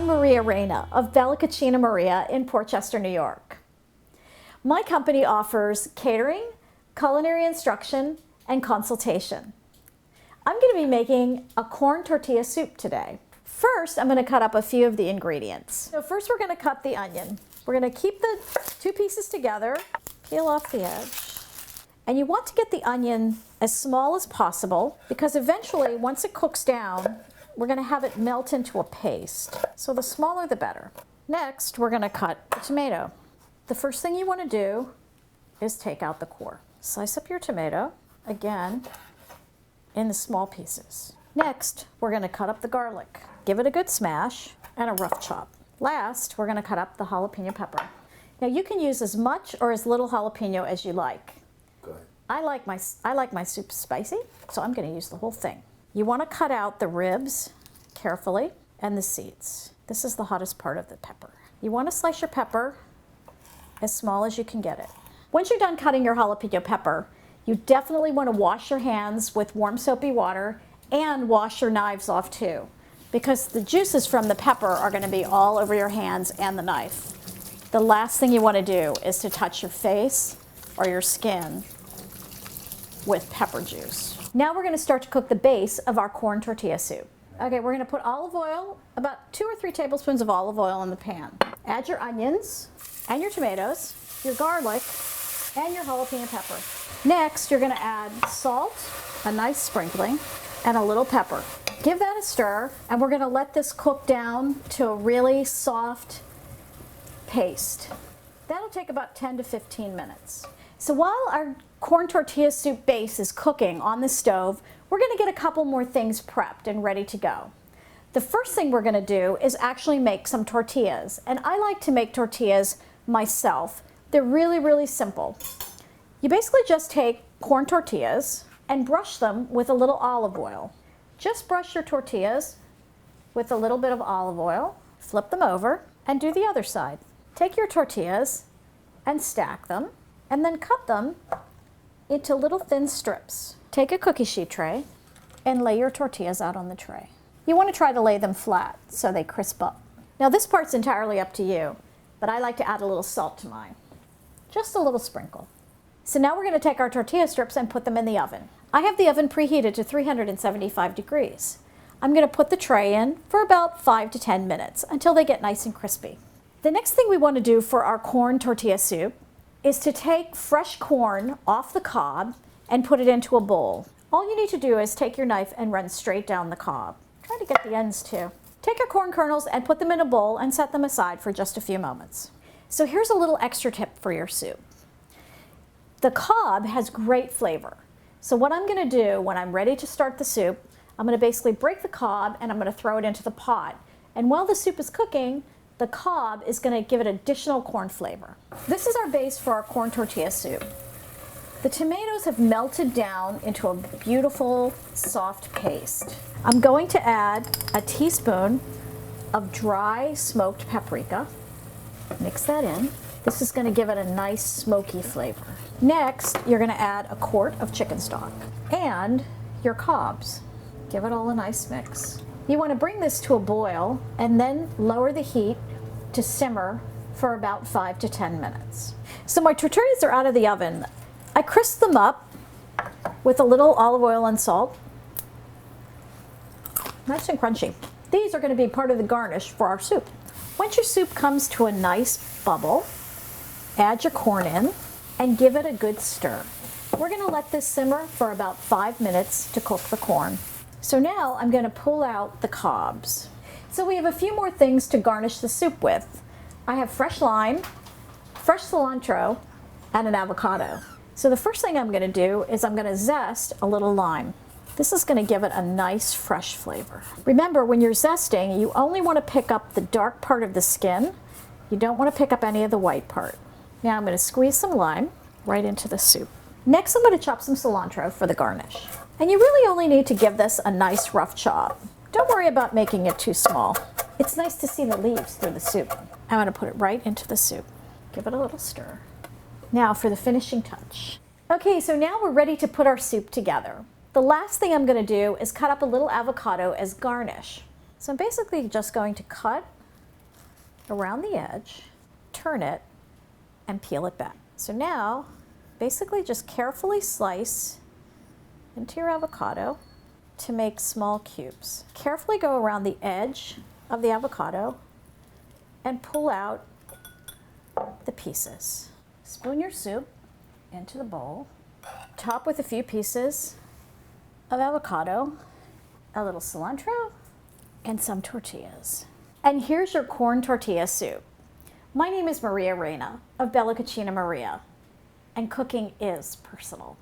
I'm Maria Reina of Bella Cucina Maria in Portchester, New York. My company offers catering, culinary instruction, and consultation. I'm going to be making a corn tortilla soup today. First, I'm going to cut up a few of the ingredients. So first we're going to cut the onion. We're going to keep the two pieces together, peel off the edge. And you want to get the onion as small as possible because eventually, once it cooks down, we're going to have it melt into a paste. So the smaller the better. Next, we're going to cut the tomato. The first thing you want to do is take out the core. Slice up your tomato, again, in the small pieces. Next, we're going to cut up the garlic. Give it a good smash and a rough chop. Last, we're going to cut up the jalapeno pepper. Now you can use as much or as little jalapeno as you like. Go ahead. I like my soup spicy, so I'm going to use the whole thing. You want to cut out the ribs carefully and the seeds. This is the hottest part of the pepper. You want to slice your pepper as small as you can get it. Once you're done cutting your jalapeno pepper, you definitely want to wash your hands with warm soapy water and wash your knives off too, because the juices from the pepper are going to be all over your hands and the knife. The last thing you want to do is to touch your face or your skin with pepper juice. Now we're going to start to cook the base of our corn tortilla soup. Okay, we're going to put olive oil, about 2 or 3 tablespoons of olive oil in the pan. Add your onions and your tomatoes, your garlic, and your jalapeno pepper. Next, you're going to add salt, a nice sprinkling, and a little pepper. Give that a stir, and we're going to let this cook down to a really soft paste. That'll take about 10 to 15 minutes. So while our corn tortilla soup base is cooking on the stove, we're going to get a couple more things prepped and ready to go. The first thing we're going to do is actually make some tortillas, and I like to make tortillas myself. They're really, really simple. You basically just take corn tortillas and brush them with a little olive oil. Just brush your tortillas with a little bit of olive oil, flip them over, and do the other side. Take your tortillas and stack them, and then cut them into little thin strips. Take a cookie sheet tray and lay your tortillas out on the tray. You want to try to lay them flat so they crisp up. Now this part's entirely up to you, but I like to add a little salt to mine. Just a little sprinkle. So now we're going to take our tortilla strips and put them in the oven. I have the oven preheated to 375 degrees. I'm going to put the tray in for about 5 to 10 minutes until they get nice and crispy. The next thing we want to do for our corn tortilla soup is to take fresh corn off the cob and put it into a bowl. All you need to do is take your knife and run straight down the cob. Try to get the ends too. Take your corn kernels and put them in a bowl and set them aside for just a few moments. So here's a little extra tip for your soup. The cob has great flavor. So what I'm going to do when I'm ready to start the soup, I'm going to basically break the cob and I'm going to throw it into the pot. And while the soup is cooking, the cob is going to give it additional corn flavor. This is our base for our corn tortilla soup. The tomatoes have melted down into a beautiful, soft paste. I'm going to add a teaspoon of dry smoked paprika. Mix that in. This is going to give it a nice smoky flavor. Next, you're going to add a quart of chicken stock and your cobs. Give it all a nice mix. You want to bring this to a boil and then lower the heat to simmer for about 5 to 10 minutes. So my tortillas are out of the oven. I crisp them up with a little olive oil and salt. Nice and crunchy. These are going to be part of the garnish for our soup. Once your soup comes to a nice bubble, add your corn in and give it a good stir. We're going to let this simmer for about 5 minutes to cook the corn. So now I'm going to pull out the cobs. So we have a few more things to garnish the soup with. I have fresh lime, fresh cilantro, and an avocado. So the first thing I'm going to do is I'm going to zest a little lime. This is going to give it a nice fresh flavor. Remember, when you're zesting, you only want to pick up the dark part of the skin. You don't want to pick up any of the white part. Now I'm going to squeeze some lime right into the soup. Next, I'm going to chop some cilantro for the garnish. And you really only need to give this a nice rough chop. Don't worry about making it too small. It's nice to see the leaves through the soup. I'm going to put it right into the soup. Give it a little stir. Now for the finishing touch. Okay, so now we're ready to put our soup together. The last thing I'm going to do is cut up a little avocado as garnish. So I'm basically just going to cut around the edge, turn it, and peel it back. So now, basically just carefully slice into your avocado to make small cubes. Carefully go around the edge of the avocado and pull out the pieces. Spoon your soup into the bowl. Top with a few pieces of avocado, a little cilantro, and some tortillas. And here's your corn tortilla soup. My name is Reina of Bella Cucina Maria, and cooking is personal.